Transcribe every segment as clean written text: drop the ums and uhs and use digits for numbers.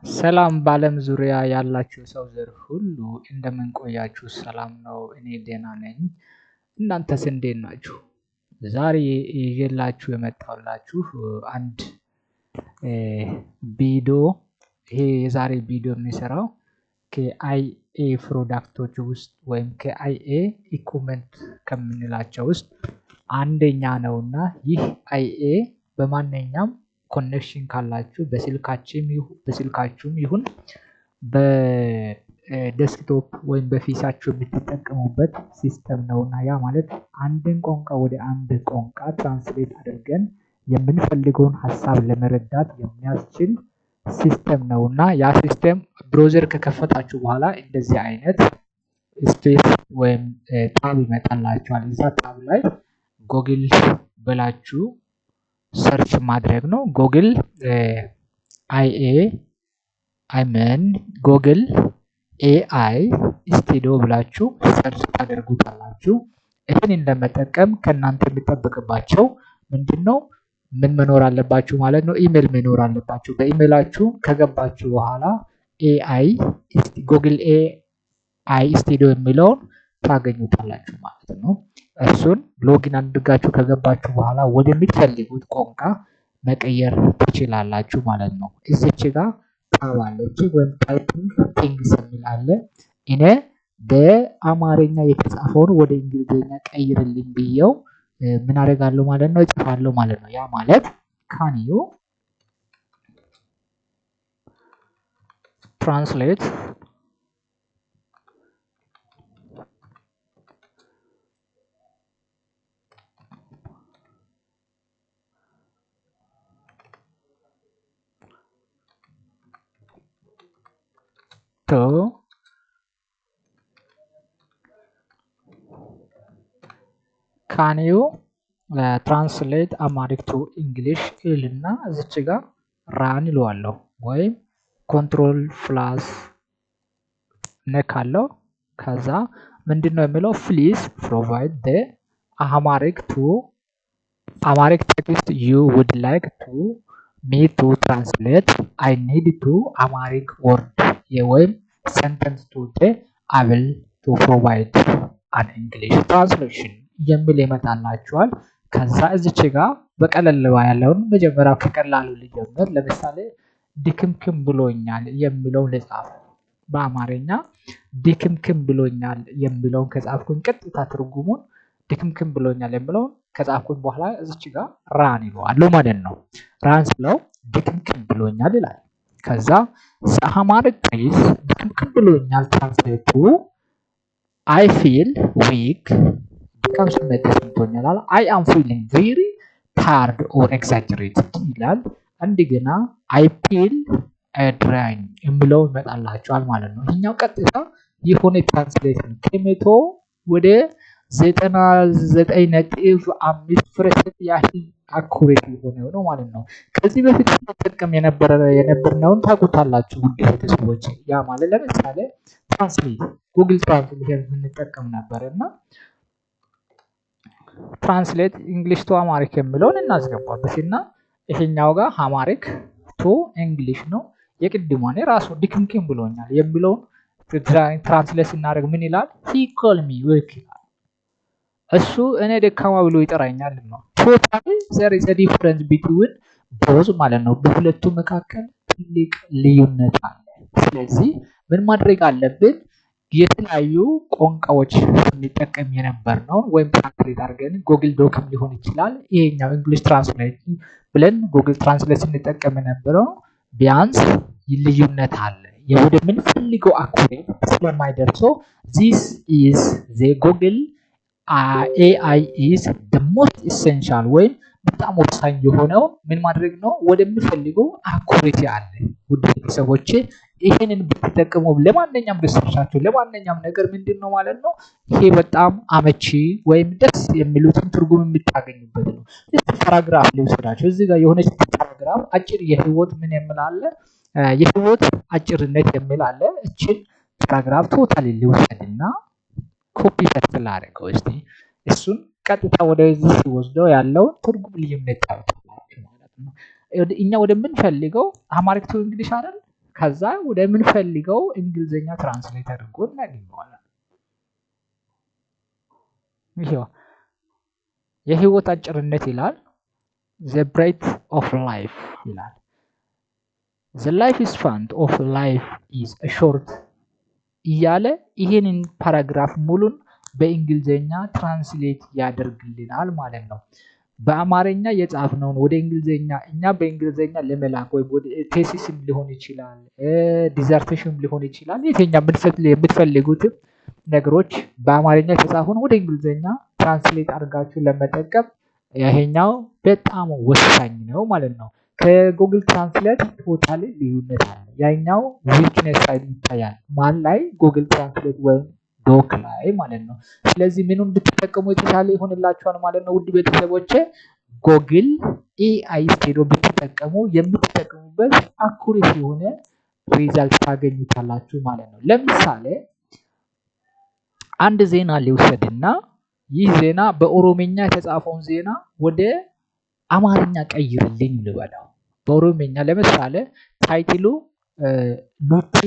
ሰላም በዓለም ዙሪያ ያላችሁ ሰው ዘር ሁሉ እንደምን ቆያችሁ? ሰላም ነው። እኔ ደህና ነኝ። እናንተስ እንዴት ናችሁ? ዛሬ ይዤላችሁ የመጣሁላችሁ አንድ ቪዲዮ። ይሄ የዛሬ ቪዲዮ የሚሰራው ከአይኤ ፕሮዳክቶች ውስጥ ወይም ከአይኤ ኢኩመንት ከምንላቸው ውስጥ አንደኛ ነውና ይህ አይኤ በማንኛውም ኮኔክሽን ካላችሁ በስልካችሁም ይሁን በዴስክቶፕ ወይም በፒሲያችሁ የምትጠቀሙበት ሲስተም ነውና ያ ማለት አንድን ቋንቋ ወደ አንድ ቋንቋ ትራንስሌት አድርገን የምንፈልገውን ሀሳብ ለመረዳት የሚያስችል ሲስተም ነውና ያ ሲስተም ብሮዘር ከከፈታችሁ በኋላ እንደዚህ አይነት ስፔስ ወይም ታብ ይመጣላችኋል። እዛ ታብ ላይ ጎግል ብላችሁ ሰርች ማድረግ ነው። ጎግል ጎግል ኤአይ ስቱዲዮ ብላችሁ ሰርች ታደርጉታላችሁ። ይህንን ለመጠቀም ከእናንተ የሚጠበቅባቸው ምንድነው? ምን መኖር አለባችሁ ማለት ነው? ኢሜል መኖር አለባችሁ። በኢሜላችሁ ከገባችሁ በኋላ ጎግል ኤአይ ስቱዲዮ የሚለውን ታገኙታላችሁ ማለት ነው። እሱን ሎጊን አድርጋችሁ ከገባችሁ በኋላ ወደምትፈልጉት ቋንቋ መቀየር ትችላላችሁ ማለት ነው። እዚች ጋር ታብ አለች ወይም ታይፒንግ ቲንግስ የሚል አለ። እኔ በአማርኛ የተጻፈውን ወደ እንግሊዝኛ ቀይርልኝ ብየው ምን አደርጋለሁ ማለት ነው? እጽፋለሁ ማለት ነው። ያ ማለት ካን ዩ ትራንስሌት ካን ዩ ትራንስሌት አማሪክ ቱ እንግሊሽ ይልና እዚች ጋር ራን ይለዋለሁ ወይም ኮንትሮል ፕላስ ነካለው። ከዛ ምንድነው የሚለው? ፕሊዝ ፕሮቫይድ ዘ አማሪክ ቴክስት ዩ ውድ ላይክ ቱ ሚ ቱ ትራንስሌት አይ ኒድ ቱ አማሪክ ወርድ ወይም ሰንተንስ ቱ ዘ አብል ቱ ፕሮቫይድ አን እንግሊሽ ትራንስሌሽን የሚል ይመጣላችኋል። ከዛ እዚች ጋር በቀለል ያለውን መጀመሪያው ከቀላሉ ልጀምር። ለምሳሌ ድክምክም ብሎኛል የሚለውን ልጻፍ። በአማርኛ ድክምክም ብሎኛል የሚለውን ከጻፍኩኝ ቀጥታ ትርጉሙን ድክምክም ብሎኛል የሚለውን ከጻፍኩኝ በኋላ እዚች ጋር ራን ይለዋለሁ ማለት ነው። ራን ስለው ድክምክም ብሎኛል ይላል። ከዛ አማሪክ ፕሊዝ ድክምክም ብሎኛል ትራንስሌት ቱ አይ ፊል ዊክ ድካም ስሜት ተሰምቶኛል። አይ አም ፊሊንግ ቬሪ ታርድ ኦር ኤግዛጀሬትድ ይላል። እንደገና አይ ፊል ድራይን የሚለው ይመጣላችኋል ማለት ነው። ይሄኛው ቀጥታ የሆነ ትራንስሌሽን ከመቶ ወደ 99.5% ያህል አኩሬት የሆነ ነው ማለት ነው። ከዚህ በፊት ተጠቅም የነበርነውን ታውቁታላችሁ ውድ ቤተሰቦች። ያ ማለት ለምሳሌ ጉግል ትራንስሌት እንጠቀም ነበር እና ትራንስሌት እንግሊሽ ቱ አማሪክ የሚለውን እናስገባበት እና ይሄኛው ጋር አማሪክ ቱ እንግሊሽ ነው። የቅድሟን ራሱ ድክምክም ብሎኛል የሚለውን ትራንስሌት ስናደርግ ምን ይላል? ሂ ኮል ሚ ዊክ ይላል። እሱ እኔ ደካማ ብሎ ይጠራኛል ነው። ቶታሊ ዘር ኢዝ አ ዲፈረንስ ቢትዊን ቦዝ ማለት ነው። በሁለቱ መካከል ትልቅ ልዩነት አለ። ስለዚህ ምን ማድረግ አለብን? የተለያዩ ቋንቋዎች እንጠቀም የነበርነውን ወይም ትራንስሌት አድርገን ጉግል ዶክም ሊሆን ይችላል። ይሄኛው እንግሊሽ ትራንስሌት ብለን ጉግል ትራንስሌት ስንጠቀም የነበረው ቢያንስ ልዩነት አለ። ወደምንፈልገው አኩሬት ስለማይደርሰው ዚስ ኢዝ ዘ ጉግል ኤአይ ኢዝ ዘ ሞስት ኢሴንሻል ወይም በጣም ወሳኝ የሆነው ምን ማድረግ ነው? ወደምንፈልገው አኩሬት አለ። ውድ ቤተሰቦቼ ይሄንን ብትጠቀሙ ለማንኛውም ሪሰርቻችሁ ለማንኛውም ነገር ምንድነው ማለት ነው ይሄ በጣም አመቺ ወይም ደስ የሚሉትን ትርጉም የምታገኙበት ነው። እስቲ ፓራግራፍ ልውሰዳችሁ። እዚህ ጋር የሆነች ፓራግራፍ አጭር የህይወት ምን የሚል አለ? የህይወት አጭርነት የሚል አለ። እቺን ፓራግራፍ ቶታሊ ልውሰድና ኮፒ ፔስት ላድርገው እስቲ። እሱን ቀጥታ ወደዚህ ሲወስደው ያለው ትርጉም ልዩነት ታውቃላችሁ ማለት ነው። እኛ ወደምንፈልገው አማሪክ ቱ እንግሊሽ አይደል? ከዛ ወደ ምንፈልገው እንግሊዘኛ ትራንስሌት አድርጎ እናገኘዋለን። ይሄው የህይወት አጭርነት ይላል። the breadth of life ይላል። the life span of life is a short እያለ ይሄንን ፓራግራፍ ሙሉን በእንግሊዘኛ ትራንስሌት ያደርግልናል ማለት ነው። በአማርኛ የጻፍነውን ወደ እንግሊዘኛ እኛ በእንግሊዘኛ ለመላክ ወይ ወደ ቴሲስም ሊሆን ይችላል፣ ዲዘርቴሽን ሊሆን ይችላል። የትኛ የምትፈልጉት ነገሮች በአማርኛ የተጻፈውን ወደ እንግሊዘኛ ትራንስሌት አድርጋችሁ ለመጠቀም ይሄኛው በጣም ወሳኝ ነው ማለት ነው። ከጉግል ትራንስሌት ቶታሊ ልዩነት አለ። ያኛው ዊክነስ ሳይድ ይታያል ማን ላይ? ጉግል ትራንስሌት ወይም ዶክ ላይ ማለት ነው። ስለዚህ ምኑን ብትጠቀሙ የተሻለ ይሆንላችኋል ማለት ነው። ውድ ቤተሰቦቼ ጉግል ኤአይ ስቱዲዮ ብትጠቀሙ የምትጠቀሙበት አኩሬት የሆነ ሪዛልት ታገኙታላችሁ ማለት ነው። ለምሳሌ አንድ ዜና ሊውሰድና ይህ ዜና በኦሮምኛ የተጻፈውን ዜና ወደ አማርኛ ቀይርልኝ ልበለው። በኦሮምኛ ለምሳሌ ታይትሉ ሉቴ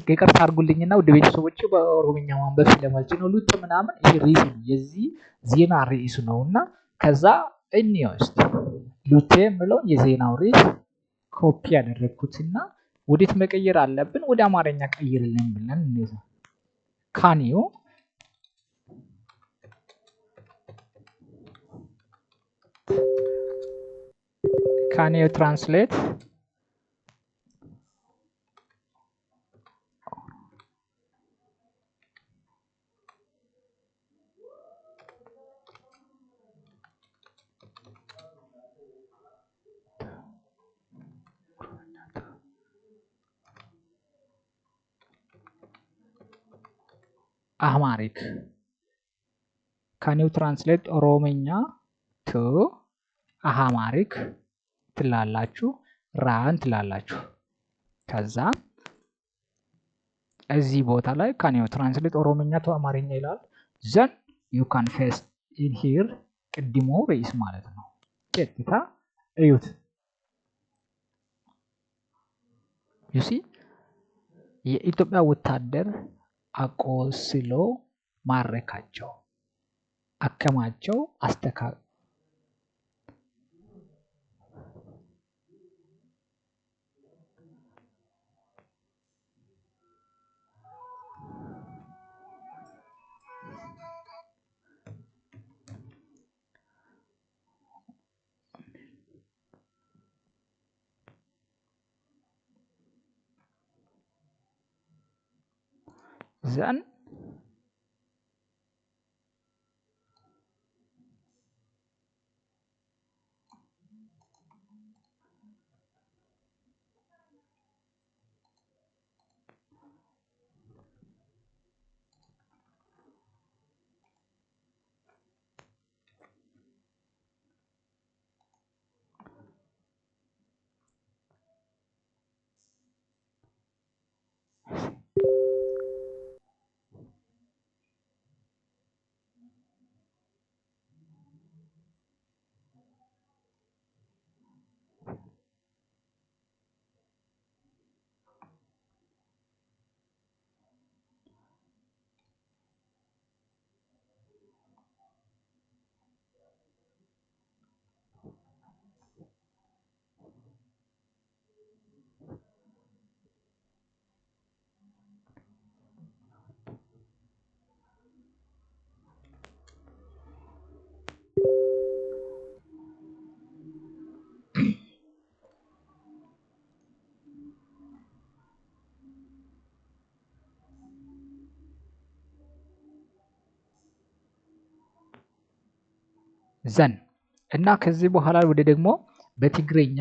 ይቅርታ አድርጉልኝና ወደ ቤተሰቦች በኦሮምኛ ማንበብ ስለማልችል ነው። ሉቴ ምናምን ይሄ ርዕስ ነው፣ የዚህ ዜና ርዕስ ነው። እና ከዛ እንየውስጥ ሉቴ የምለው የዜናው ርዕስ ኮፒ ያደረግኩትና ወዴት መቀየር አለብን? ወደ አማርኛ ቀይርልኝ ብለን እንይዛ ካኒዮ Can you translate? Amharic. Can you translate ኦሮምኛ to Amharic? ትላላችሁ ራን ትላላችሁ። ከዛ እዚህ ቦታ ላይ ካን ዩ ትራንስሌት ኦሮምኛ ቱ አማርኛ ይላል። ዘን ዩ ካን ፌስ ኢን ሂር ቅድሞ ርዕስ ማለት ነው። ቀጥታ እዩት። ዩ ሲ የኢትዮጵያ ወታደር አቆስሎ ማረካቸው፣ አከማቸው፣ ዘን እና ከዚህ በኋላ ወደ ደግሞ በትግርኛ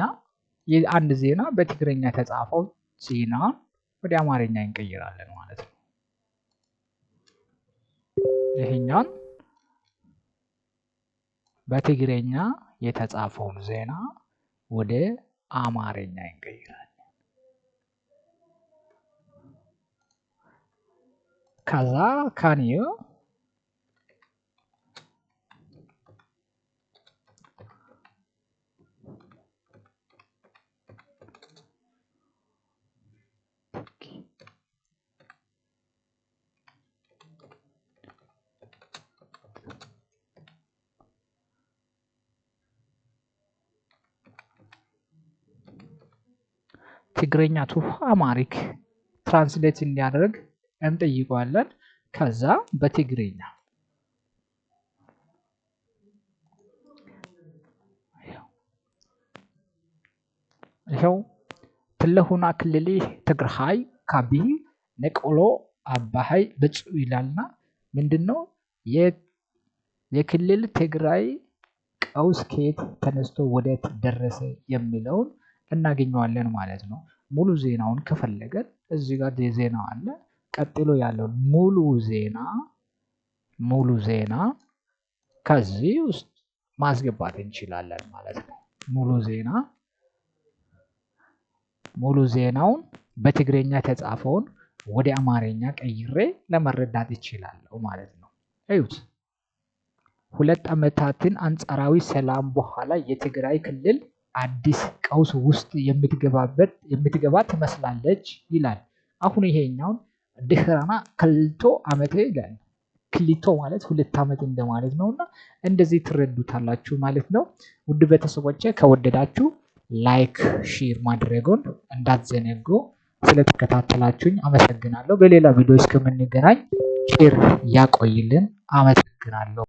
የአንድ ዜና በትግርኛ የተጻፈው ዜና ወደ አማርኛ እንቀይራለን ማለት ነው። ይሄኛውን በትግርኛ የተጻፈውን ዜና ወደ አማርኛ እንቀይራለን። ከዛ ካን ዩ ትግረኛ ቱ አማሪክ ትራንስሌት እንዲያደርግ እንጠይቀዋለን። ከዛ በትግረኛ ይኸው ትለሁና ክልል ትግራይ ካቢ ነቆሎ አባሃይ ብፁዕ ይላልና ምንድነው የክልል ትግራይ ቀውስ ከየት ተነስቶ ወዴት ደረሰ የሚለውን እናገኘዋለን ማለት ነው። ሙሉ ዜናውን ከፈለገን እዚህ ጋር ዜናው አለ። ቀጥሎ ያለው ሙሉ ዜና ከዚህ ውስጥ ማስገባት እንችላለን ማለት ነው። ሙሉ ዜናውን በትግረኛ የተጻፈውን ወደ አማርኛ ቀይሬ ለመረዳት ይችላል ማለት ነው። እዩት። 2 ዓመታትን አንጻራዊ ሰላም በኋላ የትግራይ ክልል አዲስ ቀውስ ውስጥ የምትገባ ትመስላለች ይላል። አሁን ይሄኛውን ድህራና ክልቶ ዓመት ይላል። ክሊቶ ማለት 2 ዓመት እንደማለት ነውና እንደዚህ ትረዱታላችሁ ማለት ነው። ውድ ቤተሰቦቼ ከወደዳችሁ ላይክ ሼር ማድረጉን እንዳትዘነጉ። ስለተከታተላችሁኝ አመሰግናለሁ። በሌላ ቪዲዮ እስከምንገናኝ ሼር ያቆይልን። አመሰግናለሁ።